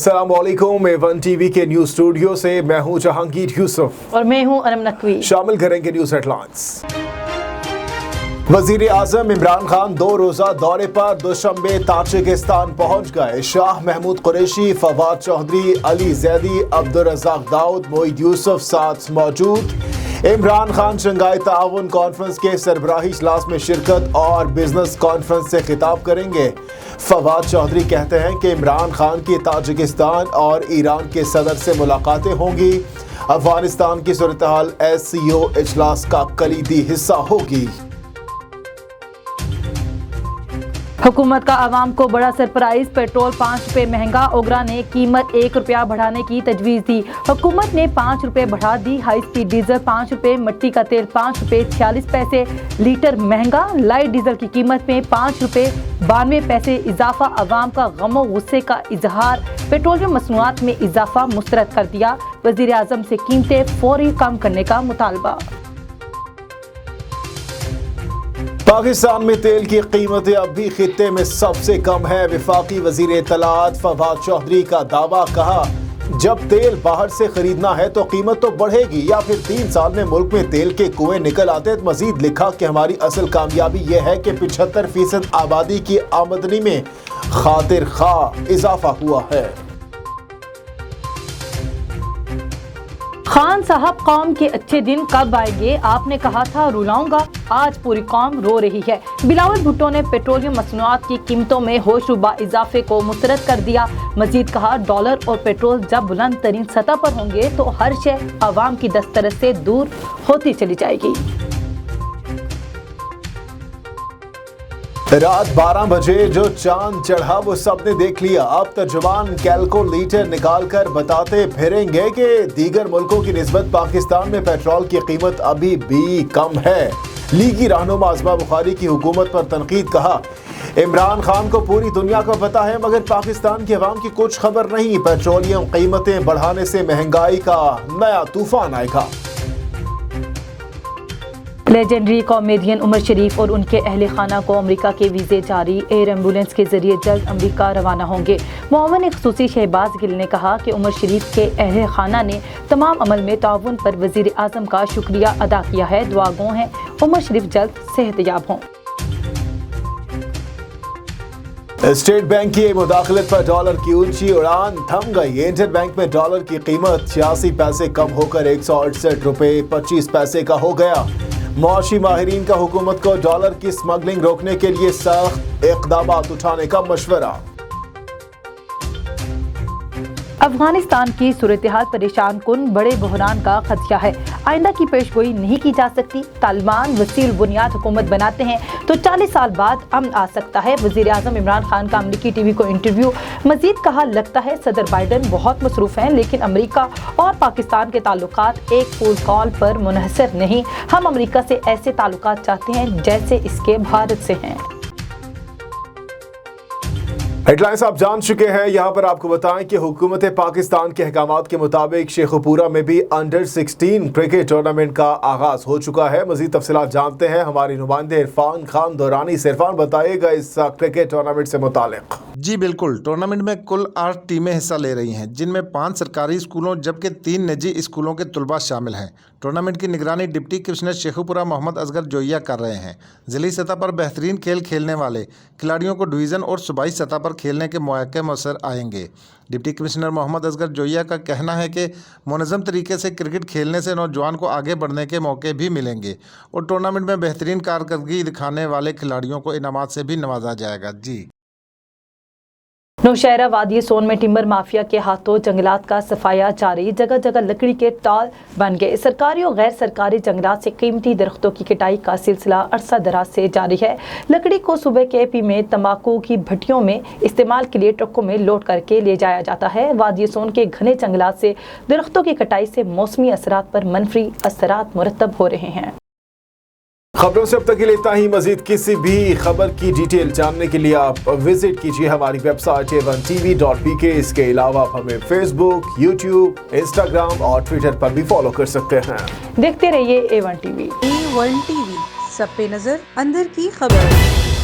अस्सलाम वालेकुम। A1 TV के न्यूज स्टूडियो से मैं हूं जहांगीर यूसुफ और मैं हूं अनम नकवी। शामिल करेंगे न्यूज हेडलाइंस। वजीर आजम इमरान खान 2 रोजा दौरे पर दुशंबे ताजिकिस्तान पहुंच गए। शाह महमूद कुरैशी, फवाद चौधरी, अली जैदी, अब्दुल रज़ाक दाऊद, मोईद यूसुफ साथ मौजूद। इमरान खान शंघाई ताउन कॉन्फ्रेंस के सरबराही इजलास में शिरकत और बिजनेस कॉन्फ्रेंस से खिताब करेंगे। फवाद चौधरी कहते हैं कि इमरान खान की ताजिकिस्तान और ईरान के सदर से मुलाकातें होंगी। अफगानिस्तान की सूरत हाल SCO इजलास का कलीदी हिस्सा होगी। हुकूमत का आवाम को बड़ा सरप्राइज, पेट्रोल 5 रुपए महंगा। ओगरा ने कीमत 1 रुपया बढ़ाने की तजवीज़ दी। हुकूमत ने 5 रुपए बढ़ा दी। हाई स्पीड डीजल 5 रुपए, मट्टी का तेल 5 रुपए 46 पैसे लीटर महंगा। लाइट डीजल की कीमत में 5 रुपए 92 पैसे इजाफा। अवाम का गमो गुस्से का इजहार। पेट्रोलियम मसनूआत में इजाफा मुस्तरद कर दिया। वजीर आजम से कीमतें फौरी कम करने का मुतालबा। पाकिस्तान में तेल की कीमतें अब भी खित्ते में सबसे कम है। वफाकी वजीर इत्तलात फवाद चौधरी का दावा, कहा जब तेल बाहर से खरीदना है तो कीमत तो बढ़ेगी या फिर 3 साल में मुल्क में तेल के कुएं निकल आते। मजीद लिखा कि हमारी असल कामयाबी यह है कि 75% आबादी की आमदनी में खातिर खा इजाफा हुआ है। खान साहब, कौम के अच्छे दिन कब आएंगे? आपने कहा था रुलाऊंगा, आज पूरी कौम रो रही है। बिलावल भुट्टो ने पेट्रोलियम मसनूआत की कीमतों में होशरुबा इजाफे को मुस्तरद कर दिया। मजीद कहा, डॉलर और पेट्रोल जब बुलंद तरीन सतह पर होंगे तो हर शय अवाम की दस्तरस से दूर होती चली जाएगी। रात 12 बजे जो चांद चढ़ा वो सबने देख लिया। अब तर्जुमान कैलकुलेटर निकाल कर बताते फिरेंगे कि दीगर मुल्कों की निस्बत पाकिस्तान में पेट्रोल की कीमत अभी भी कम है। लीगी रहनुमा आज़मा बुखारी की हुकूमत पर तनकीद, कहा इमरान खान को पूरी दुनिया को पता है मगर पाकिस्तान के अवाम की कुछ खबर नहीं। पेट्रोलियम कीमतें बढ़ाने से महंगाई का नया तूफान आएगा। लेजेंडरी कॉमेडियन उमर शरीफ और उनके अहले खाना को अमेरिका के वीज़े जारी। एयर एम्बुलेंस के जरिए जल्द अमेरिका रवाना होंगे। मुआवन ख़ुसूसी शहबाज गिल ने कहा कि उमर शरीफ के अहले खाना ने तमाम अमल में ताउन पर वज़ीर आज़म का शुक्रिया अदा किया है। दुआगो हैं उमर शरीफ जल्द सेहतयाब हों। स्टेट बैंक की मुदाखलत पर डॉलर की ऊंची उड़ान थम गई। इंडियन बैंक में डॉलर की कीमत 86 पैसे कम होकर 168 रुपए 25 पैसे का हो गया। मुआशी माहिरीन का हुकूमत को डॉलर की स्मगलिंग रोकने के लिए सख्त इक़दामात उठाने का मशवरा। अफगानिस्तान की सूरत हाल परेशान कुन, बड़े बहरान का खदशा है। आइंदा की पेशगोई नहीं की जा सकती। तालिबान वसील बुनियाद हुकूमत बनाते हैं तो 40 साल बाद अमन आ सकता है। वज़ीर आज़म इमरान खान का अमरीकी टीवी को इंटरव्यू। मजीद कहा, लगता है सदर बाइडन बहुत मसरूफ हैं लेकिन अमरीका और पाकिस्तान के ताल्लुकात एक फोन कॉल पर मुनहसर नहीं। हम अमरीका से ऐसे ताल्लुकात चाहते हैं जैसे इसके भारत से हैं। हेडलाइंस आप जान चुके हैं। यहाँ पर आपको बताएं कि हुकूमत पाकिस्तान के अहकामात के मुताबिक शेखुपुरा में भी अंडर 16 क्रिकेट टूर्नामेंट का आगाज हो चुका है। मजीद तफसीलात जानते हैं हमारे नुमाइंदे इरफान खान दौरानी से। इरफान, बताइएगा इस क्रिकेट टूर्नामेंट से मुतालिक। जी बिल्कुल, टूर्नामेंट में कुल 8 टीमें हिस्सा ले रही हैं, जिनमें 5 सरकारी स्कूलों जबकि 3 निजी स्कूलों के तलबा शामिल हैं। टूर्नामेंट की निगरानी डिप्टी कमिश्नर शेखुपुरा मोहम्मद असगर जोइया कर रहे हैं। ज़िली सतह पर बेहतरीन खेल खेलने वाले खिलाड़ियों को डिवीज़न और सूबाई सतह पर खेलने के मौके मौसर आएंगे। डिप्टी कमिश्नर मोहम्मद असगर जोइया का कहना है कि मुनज़्ज़म तरीके से क्रिकेट खेलने से नौजवान को आगे बढ़ने के मौके भी मिलेंगे और टूर्नामेंट में बेहतरीन कारकर्दगी दिखाने वाले खिलाड़ियों को इनामात से भी नवाजा जाएगा। जी, नौशहरा वादी सोन में टिम्बर माफिया के हाथों जंगलात का सफाया जारी। जगह जगह लकड़ी के टाल बन गए। सरकारी और गैर सरकारी जंगलात से कीमती दरख्तों की कटाई का सिलसिला अरसा दराज से जारी है। लकड़ी को सुबह KP में तंबाकू की भट्टियों में इस्तेमाल के लिए ट्रकों में लोड करके ले जाया जाता है। वादी सोन के घने जंगलात से दरख्तों की कटाई से मौसमी असरात पर मनफी असरात मुरतब हो रहे हैं। खबरों से अब तक के लिए इतना ही। मजीद किसी भी खबर की डिटेल जानने के लिए आप विजिट कीजिए हमारी वेबसाइट a1tv.pk। इसके अलावा आप हमें फेसबुक, यूट्यूब, इंस्टाग्राम और ट्विटर पर भी फॉलो कर सकते हैं। देखते रहिए A1 TV। A1 TV, सब पे नजर, अंदर की खबर।